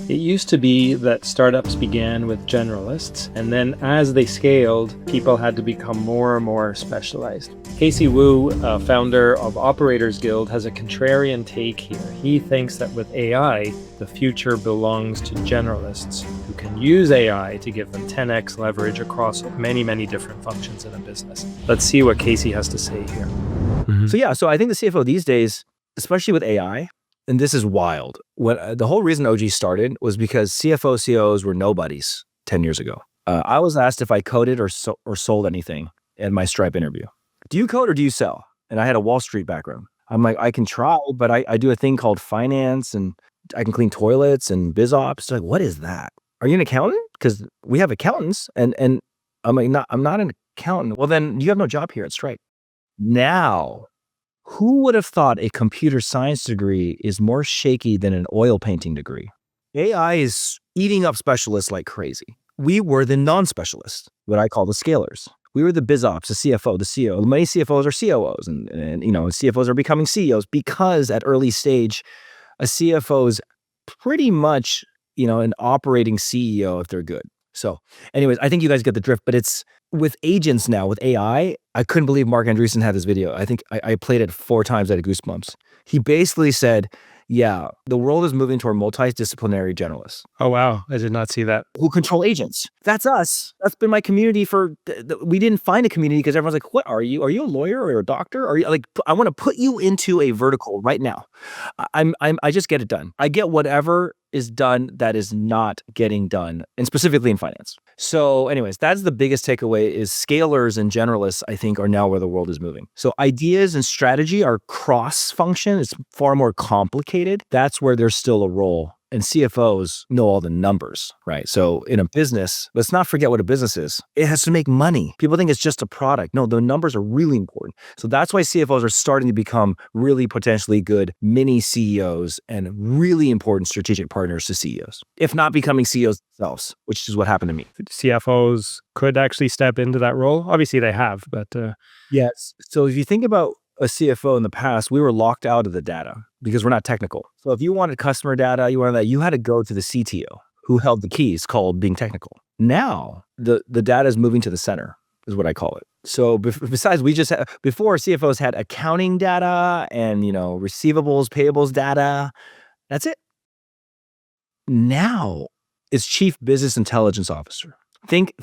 It used to be that startups began with generalists, and then as they scaled, people had to become more and more specialized. Casey Wu, founder of Operators Guild, has a contrarian take here. He thinks that with AI, the future belongs to generalists who can use AI to give them 10x leverage across many, many different functions in a business. Let's see what Casey has to say here. So I think the CFO these days, especially with AI, and this is wild. The whole reason OG started was because CFO, COOs were nobodies 10 years ago. I was asked if I coded or sold anything in my Stripe interview. Do you code or do you sell? And I had a Wall Street background. I'm like, I can try, but I do a thing called finance and I can clean toilets and biz ops. Like, what is that? Are you an accountant? Because we have accountants. And I'm like, I'm not an accountant. Well, then you have no job here at Stripe. Now, who would have thought a computer science degree is more shaky than an oil painting degree? AI is eating up specialists like crazy. We were the non-specialists, what I call the scalers. We were the biz ops, the CFO, the CEO. Many CFOs are COOs, and CFOs are becoming CEOs because at early stage, a CFO is pretty much an operating CEO if they're good. So, anyways, I think you guys get the drift, but it's with agents now, with AI, I couldn't believe Mark Andreessen had this video. I think I played it 4 times at Goosebumps. He basically said, yeah, the world is moving toward multidisciplinary generalists. Oh, wow. I did not see that. Who control agents. That's us. That's been my community we didn't find a community because everyone's like, what are you? Are you a lawyer or a doctor? Are you like, I want to put you into a vertical right now. I just get it done. I get whatever is done that is not getting done, and specifically in finance. So anyways, that's the biggest takeaway is scalers and generalists, I think, are now where the world is moving. So ideas and strategy are cross-function. It's far more complicated. That's where there's still a role. And CFOs know all the numbers, right? So in a business, let's not forget what a business is. It has to make money. People think it's just a product. No, the numbers are really important. So that's why CFOs are starting to become really potentially good mini CEOs and really important strategic partners to CEOs, if not becoming CEOs themselves, which is what happened to me. CFOs could actually step into that role. Obviously they have, but... Yes. So if you think about a CFO in the past, we were locked out of the data because we're not technical. So if you wanted customer data, you had to go to the CTO who held the keys, called being technical. Now the data is moving to the center, is what I call it. So besides, before CFOs had accounting data and receivables, payables data. That's it. Now it's chief business intelligence officer. Think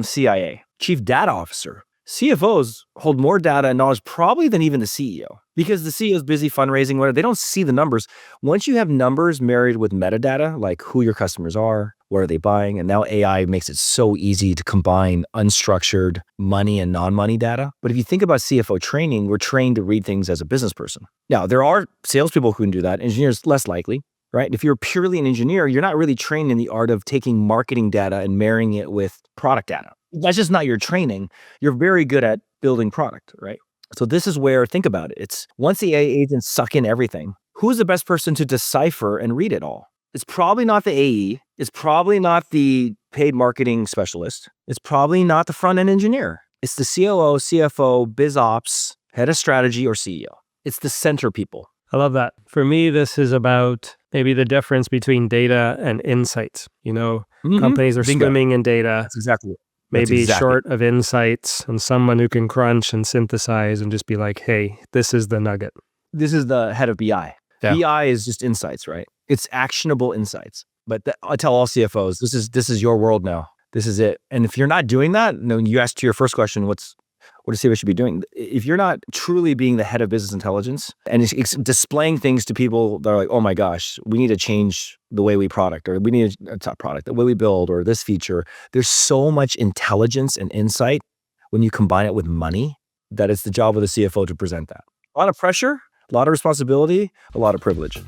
CIA, chief data officer. CFOs hold more data and knowledge probably than even the CEO because the CEO is busy fundraising, whatever. They don't see the numbers. Once you have numbers married with metadata, like who your customers are, what are they buying, and now AI makes it so easy to combine unstructured money and non-money data. But if you think about CFO training, we're trained to read things as a business person. Now, there are salespeople who can do that. Engineers, less likely, right? If you're purely an engineer, you're not really trained in the art of taking marketing data and marrying it with product data. That's just not your training. You're very good at building product, right? So this is where, think about it. It's once the AI agents suck in everything, who's the best person to decipher and read it all? It's probably not the AE. It's probably not the paid marketing specialist. It's probably not the front-end engineer. It's the COO, CFO, biz ops, head of strategy, or CEO. It's the center people. I love that. For me, this is about maybe the difference between data and insights. Companies are swimming in data. That's exactly it. Maybe short of insights and someone who can crunch and synthesize and just be like, hey, this is the nugget. This is the head of BI. Yeah. BI is just insights, right? It's actionable insights. But I tell all CFOs, this is your world now. This is it. And if you're not doing that, you asked to your first question, what does CFO should be doing? If you're not truly being the head of business intelligence and it's displaying things to people that are like, oh my gosh, we need to change the way we product, or we need the way we build, or this feature. There's so much intelligence and insight when you combine it with money that it's the job of the CFO to present that. A lot of pressure, a lot of responsibility, a lot of privilege.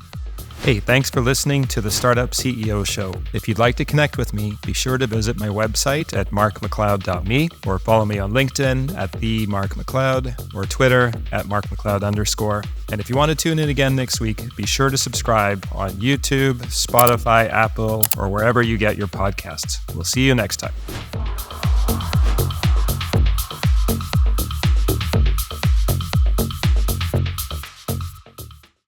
Hey, thanks for listening to the Startup CEO Show. If you'd like to connect with me, be sure to visit my website at markmacleod.me or follow me on LinkedIn at @themarkmacleod or Twitter at @markmacleod_. And if you want to tune in again next week, be sure to subscribe on YouTube, Spotify, Apple, or wherever you get your podcasts. We'll see you next time.